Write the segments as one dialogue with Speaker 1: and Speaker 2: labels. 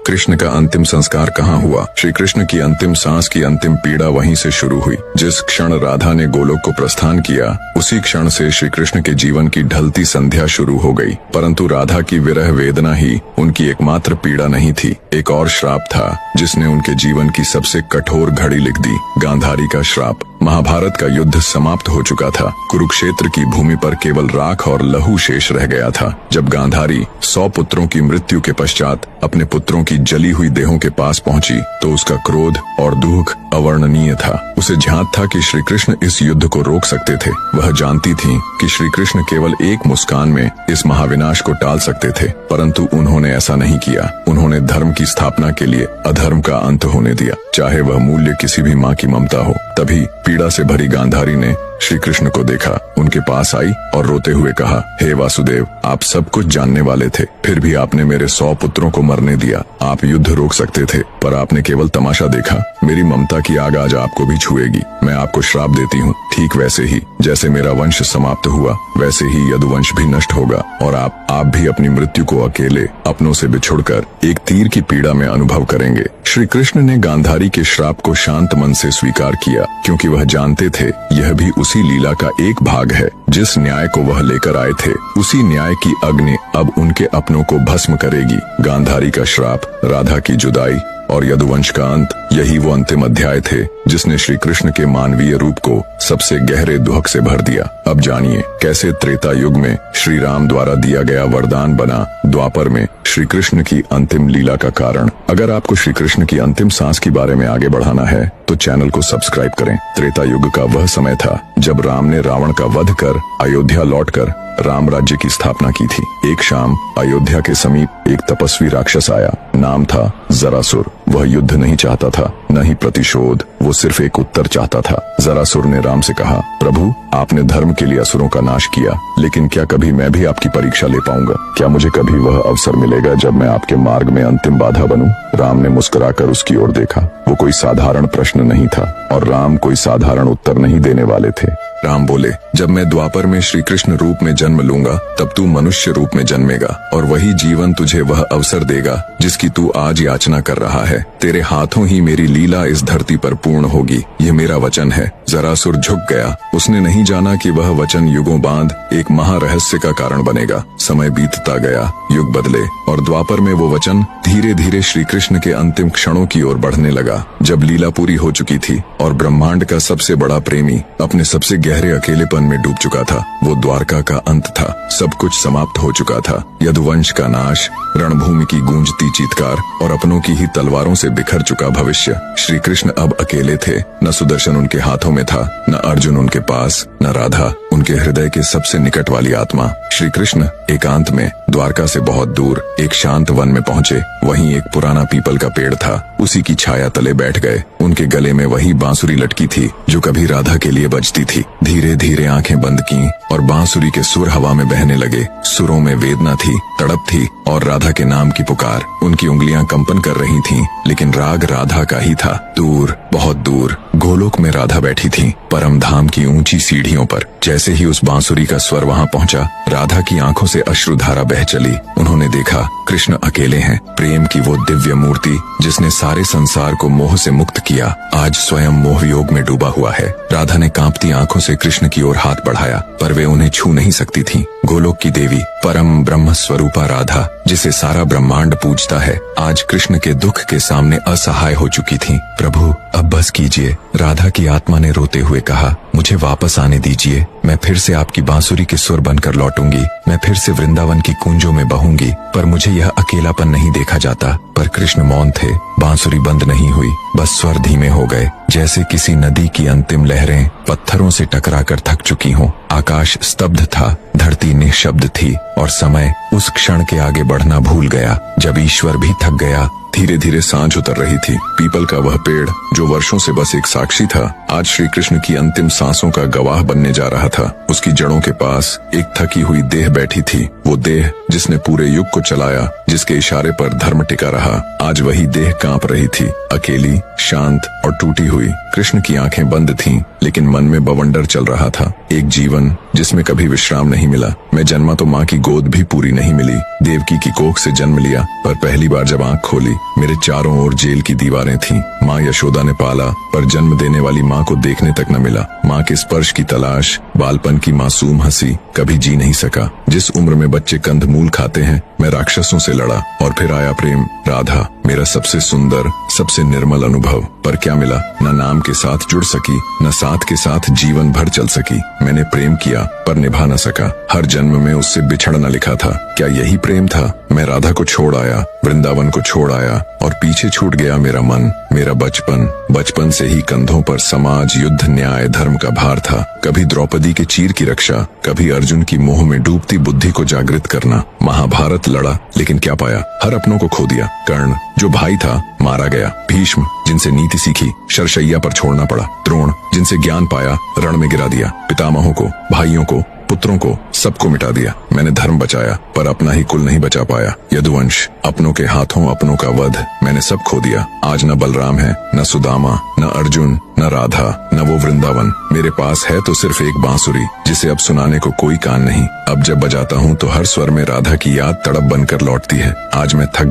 Speaker 1: कृष्ण का अंतिम संस्कार कहाँ हुआ? श्री कृष्ण की अंतिम सांस की अंतिम पीड़ा वहीं से शुरू हुई। जिस क्षण राधा ने गोलोक को प्रस्थान किया, उसी क्षण से श्री कृष्ण के जीवन की ढलती संध्या शुरू हो गई। परंतु राधा की विरह वेदना ही उनकी एकमात्र पीड़ा नहीं थी। एक और श्राप था जिसने उनके जीवन की सबसे कठोर घड़ी लिख दी, गांधारी का श्राप। महाभारत का युद्ध समाप्त हो चुका था। कुरुक्षेत्र की भूमि पर केवल राख और लहू शेष रह गया था। जब गांधारी 100 पुत्रों की मृत्यु के पश्चात अपने पुत्रों की जली हुई देहों के पास पहुंची तो उसका क्रोध और दुख अवर्णनीय था। उसे ध्यात था कि श्री कृष्ण इस युद्ध को रोक सकते थे। वह जानती थी कि श्री कृष्ण केवल एक मुस्कान में इस महाविनाश को टाल सकते थे, परंतु उन्होंने ऐसा नहीं किया। उन्होंने धर्म की स्थापना के लिए अधर्म का अंत होने दिया, चाहे वह मूल्य किसी भी माँ की ममता हो। तभी पीड़ा से भरी गांधारी ने श्री कृष्ण को देखा, उनके पास आई और रोते हुए कहा, हे वासुदेव, आप सब कुछ जानने वाले थे, फिर भी आपने मेरे 100 पुत्रों को मरने दिया। आप युद्ध रोक सकते थे, पर आपने केवल तमाशा देखा। मेरी ममता की आग आज आपको भी छुएगी। मैं आपको श्राप देती हूँ। ठीक वैसे ही जैसे मेरा वंश समाप्त हुआ, वैसे ही यदुवंश भी नष्ट होगा और आप भी अपनी मृत्यु को अकेले अपनों से बिछुड़कर एक तीर की पीड़ा में अनुभव करेंगे। श्री कृष्ण ने गांधारी के श्राप को शांत मन से स्वीकार किया, क्योंकि वह जानते थे यह भी उसी लीला का एक भाग है। जिस न्याय को वह लेकर आए थे, उसी न्याय की अग्नि अब उनके अपनों को भस्म करेगी। गांधारी का श्राप, राधा की जुदाई और यदुवंश का अंत, यही वो अंतिम अध्याय थे जिसने श्री कृष्ण के मानवीय रूप को सबसे गहरे दुख से भर दिया। अब जानिए कैसे त्रेता युग में श्री राम द्वारा दिया गया वरदान बना द्वापर में श्री कृष्ण की अंतिम लीला का कारण। अगर आपको श्री कृष्ण की अंतिम सांस के बारे में आगे बढ़ाना है तो चैनल को सब्सक्राइब करें। त्रेता युग का वह समय था जब राम ने रावण का वध कर अयोध्या लौटकर राम राज्य की स्थापना की थी। एक शाम अयोध्या के समीप एक तपस्वी राक्षस आया। नाम था जरासुर। वह युद्ध नहीं चाहता था, न ही प्रतिशोध, वो सिर्फ एक उत्तर चाहता था। जरासुर ने राम से कहा, प्रभु, आपने धर्म के लिए असुरों का नाश किया, लेकिन क्या कभी मैं भी आपकी परीक्षा ले पाऊंगा? क्या मुझे कभी वह अवसर मिलेगा जब मैं आपके मार्ग में अंतिम बाधा बनूं? राम ने मुस्कुराकर उसकी ओर देखा। वो कोई साधारण प्रश्न नहीं था और राम कोई साधारण उत्तर नहीं देने वाले थे। राम बोले, जब मैं द्वापर में श्री कृष्ण रूप में जन्म लूंगा, तब तू मनुष्य रूप में जन्मेगा और वही जीवन तुझे वह अवसर देगा जिसकी तू आज याचना कर रहा है। तेरे हाथों ही मेरी लीला इस धरती पर पूर्ण होगी, ये मेरा वचन है। जरासुर झुक गया। उसने नहीं जाना कि वह वचन युगों बाद एक महारहस्य का कारण बनेगा। समय बीतता गया, युग बदले और द्वापर में वो वचन धीरे धीरे श्री कृष्ण के अंतिम क्षणों की ओर बढ़ने लगा। जब लीला पूरी हो चुकी थी और ब्रह्मांड का सबसे बड़ा प्रेमी अपने सबसे गहरे अकेलेपन में डूब चुका था, वो द्वारका का अंत था। सब कुछ समाप्त हो चुका था। यदुवंश का नाश, रणभूमि की गूंजती चीत्कार और अपनों की ही तलवारों से बिखर चुका भविष्य। श्री कृष्ण अब अकेले थे। न सुदर्शन उनके हाथों में था, न अर्जुन उनके पास, न राधा उनके हृदय के सबसे निकट वाली आत्मा। श्री कृष्ण एकांत में द्वारका से बहुत दूर एक शांत वन में पहुंचे। वहीं एक पुराना पीपल का पेड़ था। उसी की छाया तले बैठ गए। उनके गले में वही बांसुरी लटकी थी जो कभी राधा के लिए बजती थी। धीरे धीरे आंखें बंद की और बांसुरी के सुर हवा में बहने लगे। सुरों में वेदना थी, तड़प थी और राधा के नाम की पुकार। उनकी उंगलियां कंपन कर रही थीं, लेकिन राग राधा का ही था। दूर, बहुत दूर गोलोक में राधा बैठी थी, परम धाम की ऊंची सीढ़ियों पर। जैसे ही उस बांसुरी का स्वर वहां पहुंचा, राधा की आंखों से अश्रुधारा बह चली। उन्होंने देखा कृष्ण अकेले हैं। प्रेम की वो दिव्य मूर्ति जिसने सारे संसार को मोह से मुक्त किया, आज स्वयं मोह योग में डूबा हुआ है। राधा ने कांपती आंखों से कृष्ण की ओर हाथ बढ़ाया, पर वे उन्हें छू नहीं सकती थीं। गोलोक की देवी, परम ब्रह्म स्वरूपा राधा, जिसे सारा ब्रह्मांड पूजता है, आज कृष्ण के दुख के सामने असहाय हो चुकी थी। प्रभु, अब बस कीजिए। राधा की आत्मा ने रोते हुए कहा, मुझे वापस आने दीजिए। मैं फिर से आपकी बांसुरी के सुर बनकर लौटूंगी। मैं फिर से वृंदावन की कूंजों में बहूंगी। पर मुझे यह अकेलापन नहीं देखा जाता। पर कृष्ण मौन थे। बांसुरी बंद नहीं हुई, बस स्वर धीमे हो गए, जैसे किसी नदी की अंतिम लहरें पत्थरों से टकराकर थक चुकी हों। आकाश स्तब्ध था, धरती निःशब्द थी और समय उस क्षण के आगे बढ़ना भूल गया जब ईश्वर भी थक गया। धीरे धीरे सांझ उतर रही थी। पीपल का वह पेड़ जो वर्षों से बस एक साक्षी था, आज श्री कृष्ण की अंतिम सांसों का गवाह बनने जा रहा था। उसकी जड़ों के पास एक थकी हुई देह बैठी थी, वो देह जिसने पूरे युग को चलाया, जिसके इशारे पर धर्म टिका रहा। आज वही देह कांप रही थी, अकेली, शांत और टूटी हुई। कृष्ण की आंखें बंद थीं, लेकिन मन में बवंडर चल रहा था। एक जीवन जिसमें कभी विश्राम नहीं मिला। मैं जन्मा तो माँ की गोद भी पूरी नहीं मिली, देवकी की कोख से जन्म लिया, पर पहली बार जब आंख खोली, मेरे चारों ओर जेल की दीवारें थीं। माँ यशोदा ने पाला, पर जन्म देने वाली माँ को देखने तक न मिला। माँ के स्पर्श की तलाश, बालपन की मासूम हंसी कभी जी नहीं सका। जिस उम्र में बच्चे कंदमूल खाते हैं, मैं राक्षसों से लड़ा, और फिर आया प्रेम। राधा, मेरा सबसे सुंदर, सबसे निर्मल अनुभव। पर क्या मिला? न नाम के साथ जुड़ सकी, न साथ के साथ जीवन भर चल सकी। मैंने प्रेम किया, पर निभा न सका। हर जन्म में उससे बिछड़ना लिखा था। क्या यही प्रेम था? मैं राधा को छोड़ आया, वृंदावन को छोड़ आया, और पीछे छूट गया मेरा मन, मेरा बचपन। बचपन से ही कंधों पर समाज, युद्ध, न्याय, धर्म का भार था। कभी द्रौपदी के चीर की रक्षा, कभी अर्जुन की मोह में डूबती बुद्धि को जागृत करना। महाभारत लड़ा, लेकिन क्या पाया? हर अपनों को खो दिया। कर्ण, जो भाई था, मारा गया। भीष्म, जिनसे नीति सीखी, शरशैया पर छोड़ना पड़ा। द्रोण, जिनसे ज्ञान पाया, रण में गिरा दिया। पितामहों को, भाइयों को, पुत्रों को, सबको मिटा दिया। मैंने धर्म बचाया, पर अपना ही कुल नहीं बचा पाया। यदुवंश, अपनों के हाथों अपनों का वध, मैंने सब खो दिया। आज न बलराम है, न सुदामा, न अर्जुन, न राधा, न वो वृंदावन। मेरे पास है तो सिर्फ एक बांसुरी, जिसे अब सुनाने को कोई कान नहीं। अब जब बजाता हूँ तो हर स्वर में राधा की याद तड़प बनकर लौटती है। आज मैं थक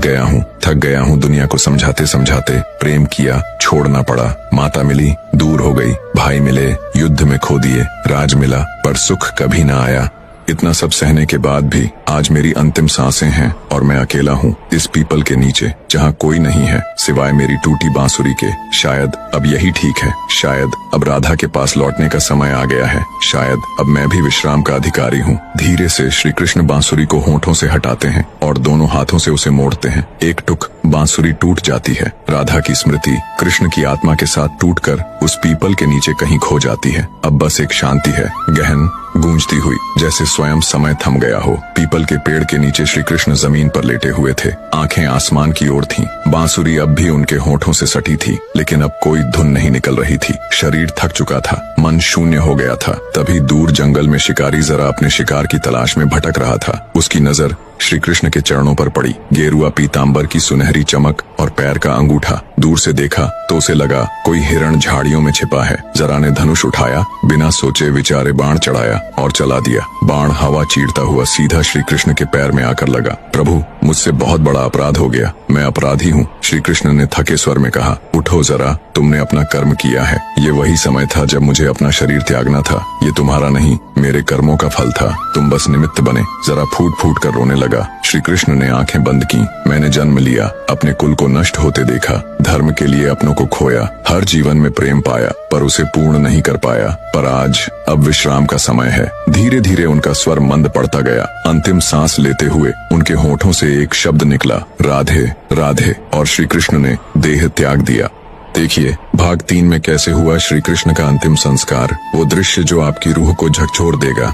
Speaker 1: गया हूँ दुनिया को समझाते समझाते। प्रेम किया, छोड़ना पड़ा। माता मिली, दूर हो गई। भाई मिले, युद्ध में खो दिए। राज मिला, पर सुख कभी न आया। इतना सब सहने के बाद भी आज मेरी अंतिम सांसें हैं, और मैं अकेला हूँ इस पीपल के नीचे, जहाँ कोई नहीं है सिवाय मेरी टूटी बांसुरी के। शायद अब यही ठीक है। शायद अब राधा के पास लौटने का समय आ गया है। शायद अब मैं भी विश्राम का अधिकारी हूँ। धीरे से श्री कृष्ण बांसुरी को होठों से हटाते हैं और दोनों हाथों से उसे मोड़ते हैं। एक टुक बांसुरी टूट जाती है। राधा की स्मृति कृष्ण की आत्मा के साथ टूटकर उस पीपल के नीचे कहीं खो जाती है। अब बस एक शांति है, गहन, गूंजती हुई, जैसे स्वयं समय थम गया हो। पीपल के पेड़ के नीचे श्री कृष्ण जमीन पर लेटे हुए थे। आंखें आसमान की ओर थीं। बांसुरी अब भी उनके होठों से सटी थी, लेकिन अब कोई धुन नहीं निकल रही थी। शरीर थक चुका था, मन शून्य हो गया था। तभी दूर जंगल में शिकारी जरा अपने शिकार की तलाश में भटक रहा था। उसकी नजर श्री कृष्ण के चरणों पर पड़ी। गेरुआ पीतांबर की सुनहरी चमक और पैर का अंगूठा। दूर से देखा तो उसे लगा कोई हिरण झाड़ियों में छिपा है। जरा ने धनुष उठाया, बिना सोचे विचारे बाण चढ़ाया और चला दिया। बाण हवा चीरता हुआ सीधा श्री कृष्ण के पैर में आकर लगा। प्रभु, मुझसे बहुत बड़ा अपराध हो गया, मैं अपराधी हूँ। श्री कृष्ण ने थके स्वर में कहा, उठो जरा, तुमने अपना कर्म किया है। ये वही समय था जब मुझे अपना शरीर त्यागना था। ये तुम्हारा नहीं, मेरे कर्मों का फल था। तुम बस निमित्त बने। जरा फूट फूट कर रोने लगा। श्री कृष्ण ने आंखें बंद की। मैंने जन्म लिया, अपने कुल को नष्ट होते देखा, धर्म के लिए अपनों को खोया। हर जीवन में प्रेम पाया, पर उसे पूर्ण नहीं कर पाया। पर आज अब विश्राम का समय है। धीरे धीरे उनका स्वर मंद पड़ता गया। अंतिम सांस लेते हुए उनके होठों से एक शब्द निकला, राधे राधे, और श्री कृष्ण ने देह त्याग दिया। देखिए भाग 3 में कैसे हुआ श्री कृष्ण का अंतिम संस्कार। वो दृश्य जो आपकी रूह को झकझोर देगा।